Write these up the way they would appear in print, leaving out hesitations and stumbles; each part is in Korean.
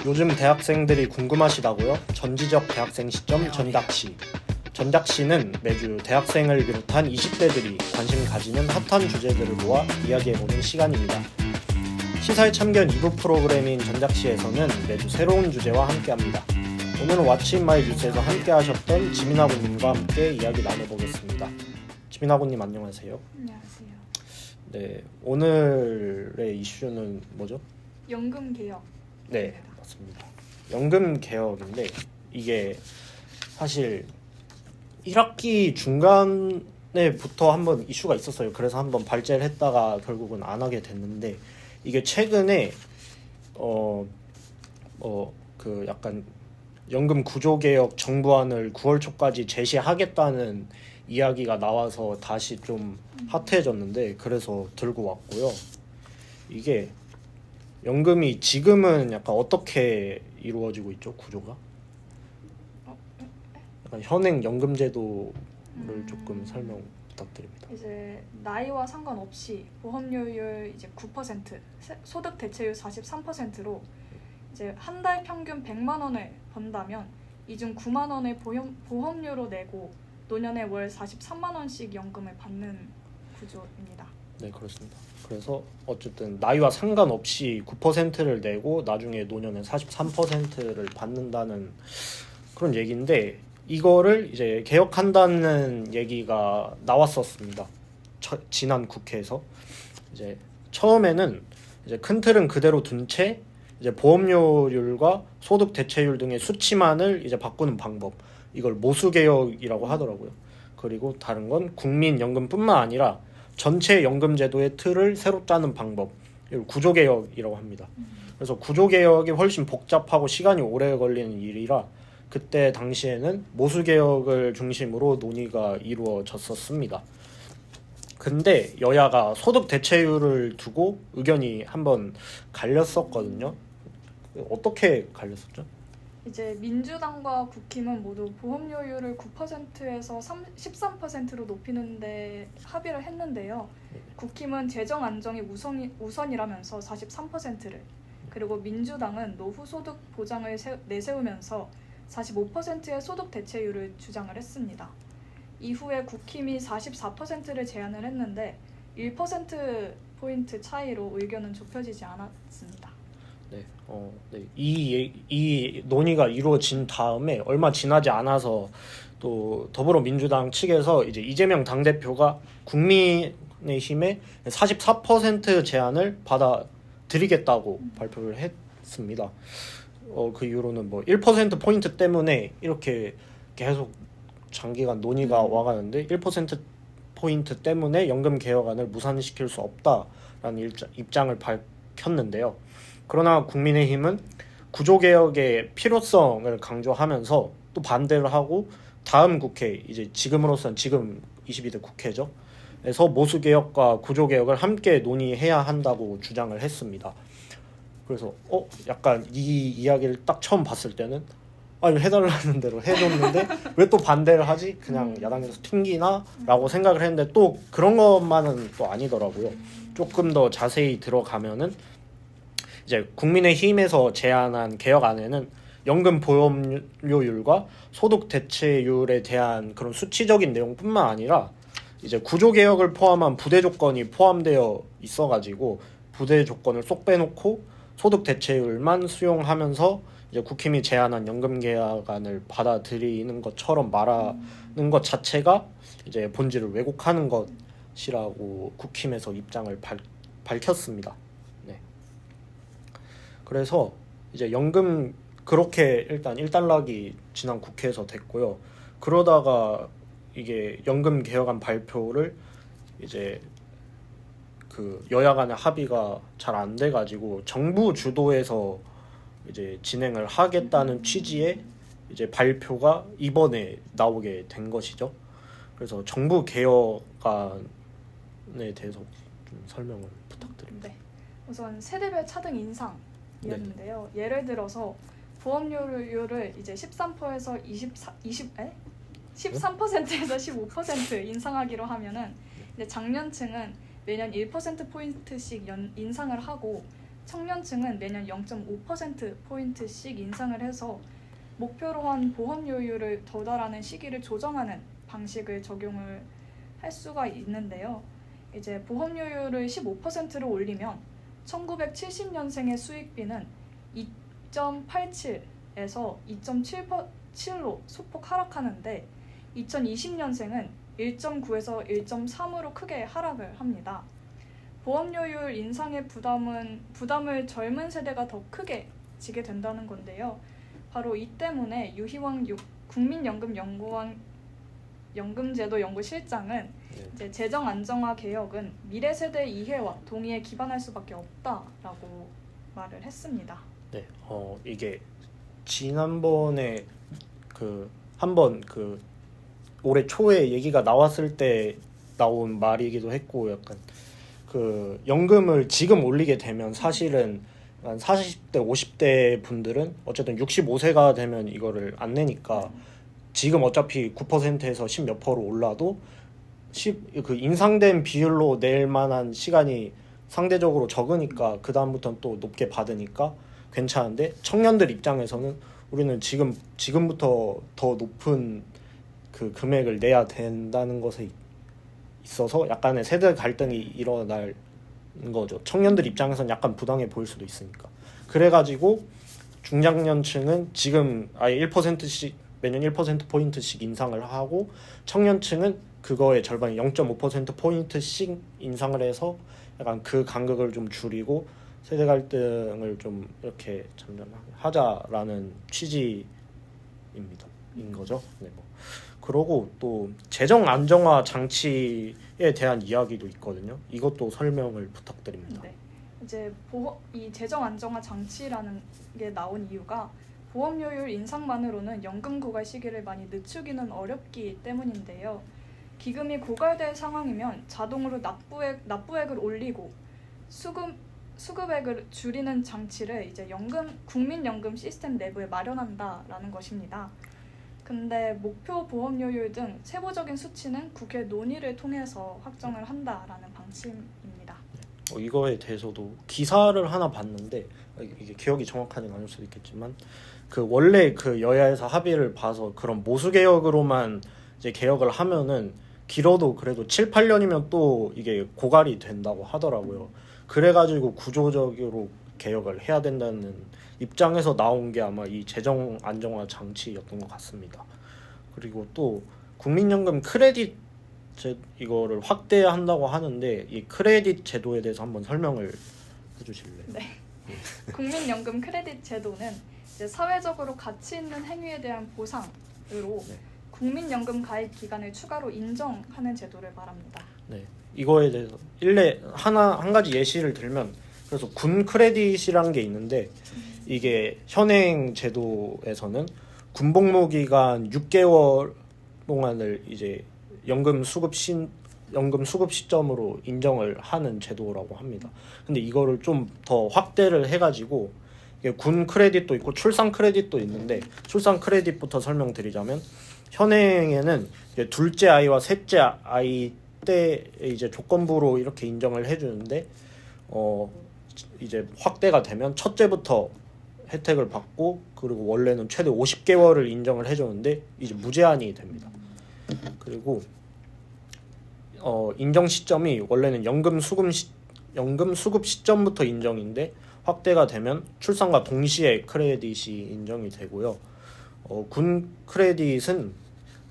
요즘 대학생들이 궁금하시다고요? 전지적 대학생 시점 전작시. 전작시는 매주 대학생을 비롯한 20대들이 관심 가지는 핫한 주제들을 모아 이야기해보는 시간입니다. 시사회 참견 2부 프로그램인 전작시에서는 매주 새로운 주제와 함께합니다. 오늘은 왓츠 인 마이 뉴스에서 함께하셨던 지민아고님과 함께 이야기 나눠보겠습니다. 지민아고님 안녕하세요. 안녕하세요. 네, 오늘의 이슈는 뭐죠? 연금 개혁. 네, 맞습니다. 연금 개혁인데 이게 사실 1학기 중간에부터 한번 이슈가 있었어요. 그래서 한번 발제를 했다가 결국은 안 하게 됐는데 이게 최근에 그 약간 연금 구조 개혁 정부안을 9월 초까지 제시하겠다는 이야기가 나와서 다시 좀 핫해졌는데 그래서 들고 왔고요. 이게 연금이 지금은 약간 어떻게 이루어지고 있죠? 구조가? 약간 현행 연금 제도를 조금 설명 부탁드립니다. 이제 나이와 상관없이 보험료율 이제 9%, 소득 대체율 43%로 이제 한 달 평균 100만 원을 번다면 이 중 9만 원을 보험료로 내고 노년에 월 43만 원씩 연금을 받는 구조입니다. 네, 그렇습니다. 그래서 어쨌든 나이와 상관없이 9%를 내고 나중에 노년에 43%를 받는다는 그런 얘기인데 이거를 이제 개혁한다는 얘기가 나왔었습니다. 지난 국회에서 이제 처음에는 이제 큰 틀은 그대로 둔 채 이제 보험료율과 소득 대체율 등의 수치만을 이제 바꾸는 방법, 이걸 모수 개혁이라고 하더라고요. 그리고 다른 건 국민연금뿐만 아니라 전체 연금 제도의 틀을 새로 짜는 방법, 이걸 구조 개혁이라고 합니다. 그래서 구조 개혁이 훨씬 복잡하고 시간이 오래 걸리는 일이라 그때 당시에는 모수 개혁을 중심으로 논의가 이루어졌었습니다. 근데 여야가 소득 대체율을 두고 의견이 한번 갈렸었거든요. 어떻게 갈렸었죠? 이제 민주당과 국힘은 모두 보험료율을 9%에서 13%로 높이는 데 합의를 했는데요. 국힘은 재정 안정이 우선이라면서 43%를, 그리고 민주당은 노후 소득 보장을 내세우면서 45%의 소득 대체율을 주장을 했습니다. 이후에 국힘이 44%를 제안을 했는데 1%포인트 차이로 의견은 좁혀지지 않았습니다. 네, 네. 이 논의가 이루어진 다음에 얼마 지나지 않아서 또 더불어민주당 측에서 이제 이재명 당대표가 국민의힘의 44% 제안을 받아들이겠다고 발표를 했습니다. 그 이유로는 뭐 1% 포인트 때문에 이렇게 계속 장기간 논의가 와가는데 1% 포인트 때문에 연금 개혁안을 무산시킬 수 없다라는 입장을 밝혔는데요. 그러나 국민의힘은 구조개혁의 필요성을 강조하면서 또 반대를 하고 다음 국회, 이제 지금으로서는 지금 22대 국회죠. 에서 모수개혁과 구조개혁을 함께 논의해야 한다고 주장을 했습니다. 그래서 약간 이 이야기를 딱 처음 봤을 때는 아니 해달라는 대로 해줬는데 왜 또 반대를 하지? 그냥 야당에서 튕기나? 라고 생각을 했는데 또 그런 것만은 또 아니더라고요. 조금 더 자세히 들어가면은 이제 국민의힘에서 제안한 개혁안에는 연금 보험료율과 소득 대체율에 대한 그런 수치적인 내용뿐만 아니라 이제 구조 개혁을 포함한 부대 조건이 포함되어 있어가지고 부대 조건을 쏙 빼놓고 소득 대체율만 수용하면서 이제 국힘이 제안한 연금 개혁안을 받아들이는 것처럼 말하는 것 자체가 이제 본질을 왜곡하는 것이라고 국힘에서 입장을 밝혔습니다. 그래서 이제 연금 그렇게 일단 일단락이 지난 국회에서 됐고요. 그러다가 이게 연금 개혁안 발표를 이제 그 여야 간의 합의가 잘 안 돼가지고 정부 주도에서 이제 진행을 하겠다는 취지의 이제 발표가 이번에 나오게 된 것이죠. 그래서 정부 개혁안에 대해서 좀 설명을 부탁드립니다. 네. 우선 세대별 차등 인상이었는데요. 예를 들어서 보험료율을 이제 13%에서 13%에서 15% 인상하기로 하면은 이제 장년층은 매년 1%포인트씩 인상을 하고 청년층은 매년 0.5%포인트씩 인상을 해서 목표로 한 보험료율을 도달하는 시기를 조정하는 방식을 적용을 할 수가 있는데요. 이제 보험료율을 15%로 올리면 1970년생의 수익비는 2.87에서 2.7로 소폭 하락하는데 2020년생은 1.9에서 1.3으로 크게 하락을 합니다. 보험료율 인상의 부담을 젊은 세대가 더 크게 지게 된다는 건데요. 바로 이 때문에 유희왕 국민연금연구원 연구실장은 이제 재정 안정화 개혁은 미래 세대 이해와 동의에 기반할 수밖에 없다라고 말을 했습니다. 네, 이게 지난번에 한번 올해 초에 얘기가 나왔을 때 나온 말이기도 했고, 약간 연금을 지금 올리게 되면 사실은 한 40대, 50대 분들은 어쨌든 65세가 되면 이거를 안 내니까 지금 어차피 9%에서 10 몇 %로 올라도 인상된 비율로 낼 만한 시간이 상대적으로 적으니까 그 다음부터는 또 높게 받으니까 괜찮은데, 청년들 입장에서는 우리는 지금부터 더 높은 그 금액을 내야 된다는 것에 있어서 약간의 세대 갈등이 일어날 거죠. 청년들 입장에서는 약간 부당해 보일 수도 있으니까. 그래가지고 중장년층은 지금 아예 1%씩 매년 1%포인트씩 인상을 하고, 청년층은 그거의 절반 0.5%포인트씩 인상을 해서 약간 그 간극을 좀 줄이고 세대 갈등을 좀 이렇게 하자라는 취지인 거죠. 네, 뭐. 그러고 또 재정 안정화 장치에 대한 이야기도 있거든요. 이것도 설명을 부탁드립니다. 네. 이제 이 재정 안정화 장치라는 게 나온 이유가 보험료율 인상만으로는 연금 고갈 시기를 많이 늦추기는 어렵기 때문인데요. 기금이 고갈될 상황이면 자동으로 납부액을 올리고 수급액을 줄이는 장치를 이제 국민연금 시스템 내부에 마련한다라는 것입니다. 근데 목표 보험료율 등 세부적인 수치는 국회 논의를 통해서 확정을 한다라는 방침입니다. 이거에 대해서도 기사를 하나 봤는데, 이게 기억이 정확하진 않을 수도 있겠지만 원래 여야에서 합의를 봐서 그런 모수 개혁으로만 이제 개혁을 하면은 길어도 그래도 7, 8년이면 또 이게 고갈이 된다고 하더라고요. 그래가지고 구조적으로 개혁을 해야 된다는 입장에서 나온 게 아마 이 재정 안정화 장치였던 것 같습니다. 그리고 또 국민연금 크레딧 이거를 확대한다고 하는데, 이 크레딧 제도에 대해서 한번 설명을 해주실래요? 네. 국민연금 크레딧 제도는 이제 사회적으로 가치 있는 행위에 대한 보상으로 국민연금 가입 기간을 추가로 인정하는 제도를 말합니다. 네, 이거에 대해서 한 가지 예시를 들면, 그래서 군 크레딧이라는 게 있는데, 이게 현행 제도에서는 군복무 기간 6개월 동안을 이제 연금 수급 시점으로 인정을 하는 제도라고 합니다. 근데 이거를 좀 더 확대를 해가지고, 군 크레딧도 있고 출산 크레딧도 있는데, 출산 크레딧부터 설명드리자면, 현행에는 이제 둘째 아이와 셋째 아이 때 이제 조건부로 이렇게 인정을 해주는데, 이제 확대가 되면 첫째부터 혜택을 받고, 그리고 원래는 최대 50개월을 인정을 해줬는데 이제 무제한이 됩니다. 그리고 인정 시점이 원래는 연금 수급 시점부터 인정인데, 확대가 되면 출산과 동시에 크레딧이 인정이 되고요. 군 크레딧은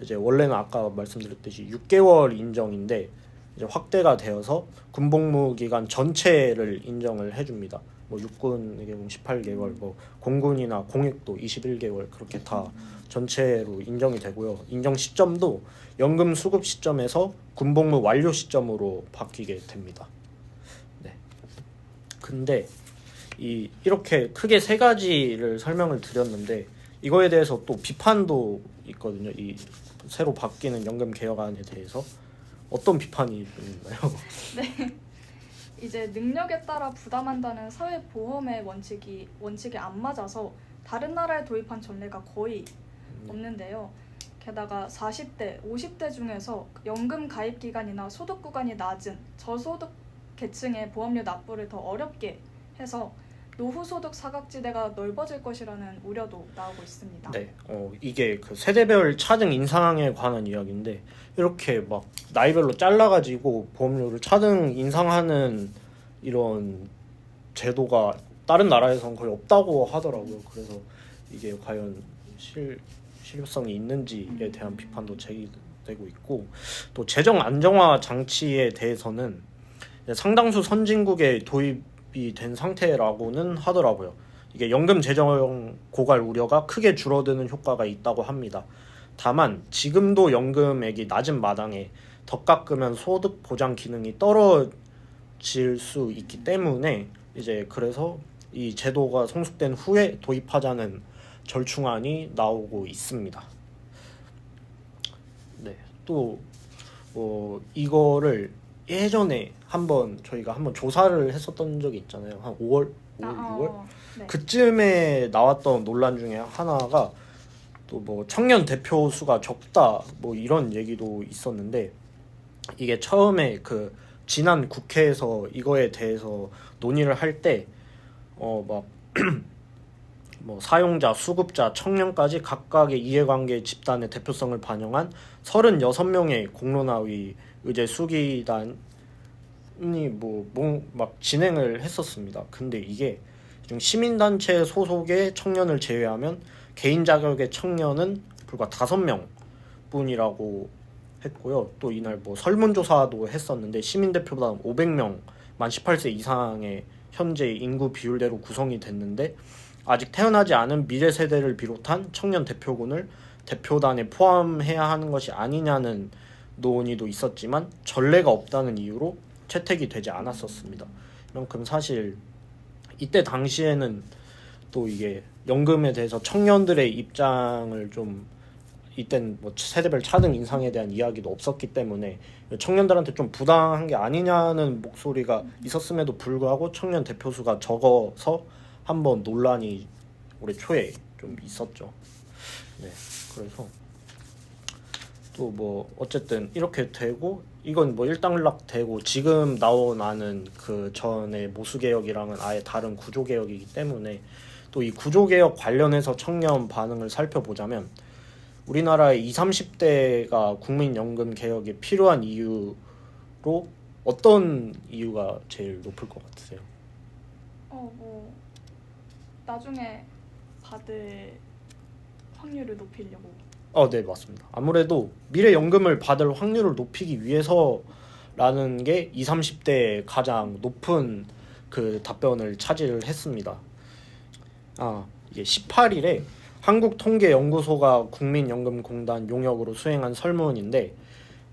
이제 원래는 아까 말씀드렸듯이 6개월 인정인데, 이제 확대가 되어서 군복무 기간 전체를 인정을 해줍니다. 뭐 육군에게 18개월, 뭐 공군이나 공익도 21개월, 그렇게 다 전체로 인정이 되고요. 인정 시점도 연금 수급 시점에서 군복무 완료 시점으로 바뀌게 됩니다. 네. 근데 이렇게 크게 세 가지를 설명을 드렸는데, 이거에 대해서 또 비판도 있거든요. 이 새로 바뀌는 연금 개혁안에 대해서 어떤 비판이 있나요? 네. 이제 능력에 따라 부담한다는 사회보험의 원칙이 안 맞아서 다른 나라에 도입한 전례가 거의 없는데요. 게다가 40대, 50대 중에서 연금 가입 기간이나 소득 구간이 낮은 저소득 계층의 보험료 납부를 더 어렵게 해서 노후소득 사각지대가 넓어질 것이라는 우려도 나오고 있습니다. 네, 이게 그 세대별 차등 인상에 관한 이야기인데 이렇게 막 나이별로 잘라가지고 보험료를 차등 인상하는 이런 제도가 다른 나라에서는 거의 없다고 하더라고요. 그래서 이게 과연 실효성이 있는지에 대한 비판도 제기되고 있고, 또 재정 안정화 장치에 대해서는 상당수 선진국에 도입이 된 상태라고는 하더라고요. 이게 연금 재정 고갈 우려가 크게 줄어드는 효과가 있다고 합니다. 다만 지금도 연금액이 낮은 마당에 더 깎으면 소득 보장 기능이 떨어질 수 있기 때문에 이제 그래서 이 제도가 성숙된 후에 도입하자는 절충안이 나오고 있습니다. 네, 또 이거를 예전에 저희가 한번 조사를 했었던 적이 있잖아요. 한 5월, 6월 네. 그쯤에 나왔던 논란 중에 하나가 또 뭐 청년 대표 수가 적다 뭐 이런 얘기도 있었는데, 이게 처음에 그 지난 국회에서 이거에 대해서 논의를 할 때 막 뭐 사용자, 수급자, 청년까지 각각의 이해관계 집단의 대표성을 반영한 36명의 공론화의 의제 수기단이 막 진행을 했었습니다. 근데 이게 지금 시민단체 소속의 청년을 제외하면 개인 자격의 청년은 불과 5명 뿐이라고 했고요. 또 이날 뭐 설문조사도 했었는데 시민대표단 500명, 만 18세 이상의 현재 인구 비율대로 구성이 됐는데 아직 태어나지 않은 미래 세대를 비롯한 청년 대표군을 대표단에 포함해야 하는 것이 아니냐는 논의도 있었지만 전례가 없다는 이유로 채택이 되지 않았었습니다. 그만큼 사실 이때 당시에는 또 이게 연금에 대해서 청년들의 입장을 좀, 이땐 뭐 세대별 차등 인상에 대한 이야기도 없었기 때문에 청년들한테 좀 부당한 게 아니냐는 목소리가 있었음에도 불구하고 청년 대표 수가 적어서 한번 논란이 올해 초에 좀 있었죠. 네, 그래서 또 뭐 어쨌든 이렇게 되고, 이건 뭐 일단락 되고 지금 나오는 그 전에 모수개혁이랑은 아예 다른 구조개혁이기 때문에 또 이 구조개혁 관련해서 청년 반응을 살펴보자면 우리나라의 20, 30대가 국민연금 개혁에 필요한 이유로 어떤 이유가 제일 높을 것 같으세요? 뭐 나중에 받을 확률을 높이려고. 네, 맞습니다. 아무래도 미래 연금을 받을 확률을 높이기 위해서라는 게 20, 30대의 가장 높은 그 답변을 차지를 했습니다. 이게 18일에 한국통계연구소가 국민연금공단 용역으로 수행한 설문인데,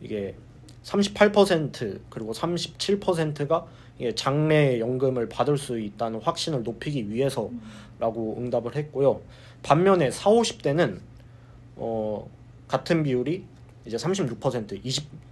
이게 38% 그리고 37%가 이게 장래 연금을 받을 수 있다는 확신을 높이기 위해서라고 응답을 했고요. 반면에 40, 50대는 같은 비율이 이제 36%,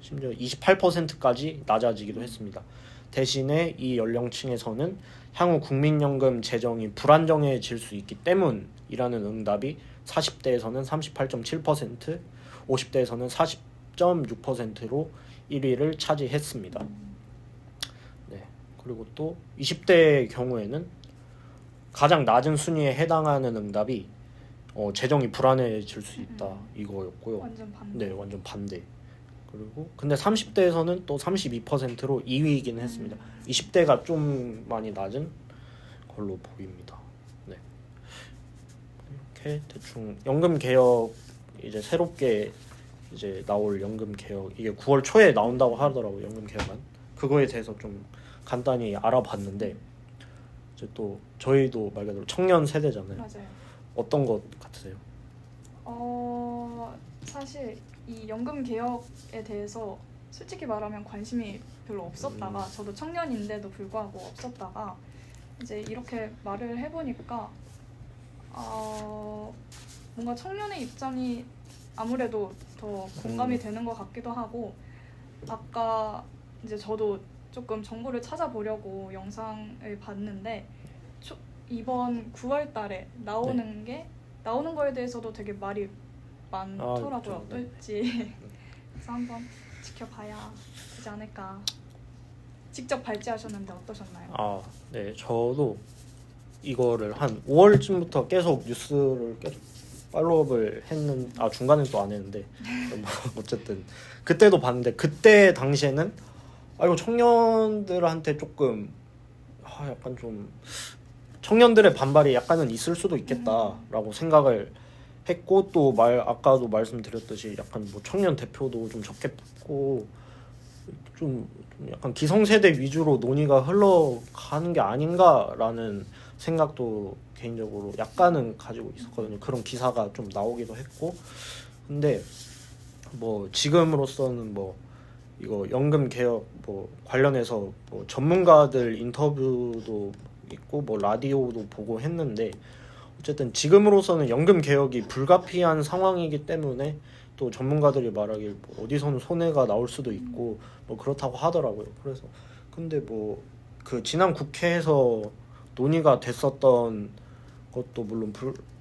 심지어 28%까지 낮아지기도 했습니다. 대신에 이 연령층에서는 향후 국민연금 재정이 불안정해질 수 있기 때문이라는 응답이 40대에서는 38.7%, 50대에서는 40.6%로 1위를 차지했습니다. 네, 그리고 또 20대의 경우에는 가장 낮은 순위에 해당하는 응답이 재정이 불안해질 수 있다 이거였고요. 완전 반대. 네, 완전 반대. 그리고 근데 30대에서는 또 32%로 2위이긴 했습니다. 20대가 좀 많이 낮은 걸로 보입니다. 네, 이렇게 대충 연금 개혁, 이제 새롭게 이제 나올 연금 개혁, 이게 9월 초에 나온다고 하더라고요. 연금 개혁안. 그거에 대해서 좀 간단히 알아봤는데, 이제 또 저희도 말 그대로 청년 세대잖아요. 맞아요. 어떤 것 같으세요? 사실 이 연금 개혁에 대해서 솔직히 말하면 관심이 별로 없었다가, 저도 청년인데도 불구하고 없었다가 이제 이렇게 말을 해보니까 뭔가 청년의 입장이 아무래도 더 공감이 되는 것 같기도 하고, 아까 이제 저도 조금 정보를 찾아보려고 영상을 봤는데 이번 9월 달에 나오는 거에 대해서도 되게 말이 많더라고요. 네. 어떨지 그래서 한번 지켜봐야 되지 않을까. 직접 발제하셨는데 어떠셨나요? 네, 저도 이거를 한 5월쯤부터 계속 뉴스를 계속 팔로우업을 중간에 또 안 했는데 뭐 어쨌든 그때도 봤는데 그때 당시에는 이거 청년들한테 조금 약간 좀 청년들의 반발이 약간은 있을 수도 있겠다라고 생각을 했고 또 아까도 말씀드렸듯이 약간 뭐 청년 대표도 좀 적게 뽑고 좀 약간 기성세대 위주로 논의가 흘러가는 게 아닌가라는 생각도 개인적으로 약간은 가지고 있었거든요. 그런 기사가 좀 나오기도 했고 근데 뭐 지금으로서는 뭐 이거 연금 개혁 뭐 관련해서 뭐 전문가들 인터뷰도 있고 뭐 라디오도 보고 했는데 어쨌든 지금으로서는 연금 개혁이 불가피한 상황이기 때문에 또 전문가들이 말하길 뭐 어디서는 손해가 나올 수도 있고 뭐 그렇다고 하더라고요. 그래서 근데 뭐 그 지난 국회에서 논의가 됐었던 것도 물론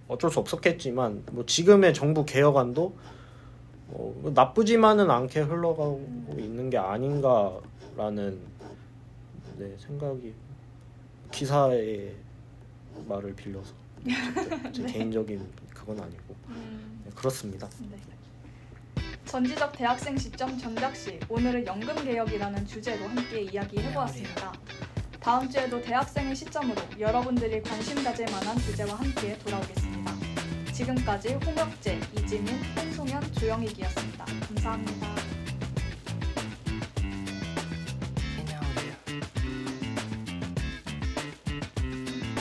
어쩔 수 없었겠지만 뭐 지금의 정부 개혁안도 나쁘지만은 않게 흘러가고 있는 게 아닌가라는 생각이 기사의 말을 빌려서 제 개인적인 그건 아니고 그렇습니다. 네. 전지적 대학생 시점 전작시 오늘은 연금 개혁이라는 주제로 함께 이야기해보았습니다. 다음 주에도 대학생의 시점으로 여러분들이 관심 가질 만한 주제와 함께 돌아오겠습니다. 지금까지 홍혁재, 이지민, 홍송현, 조영익이었습니다. 감사합니다.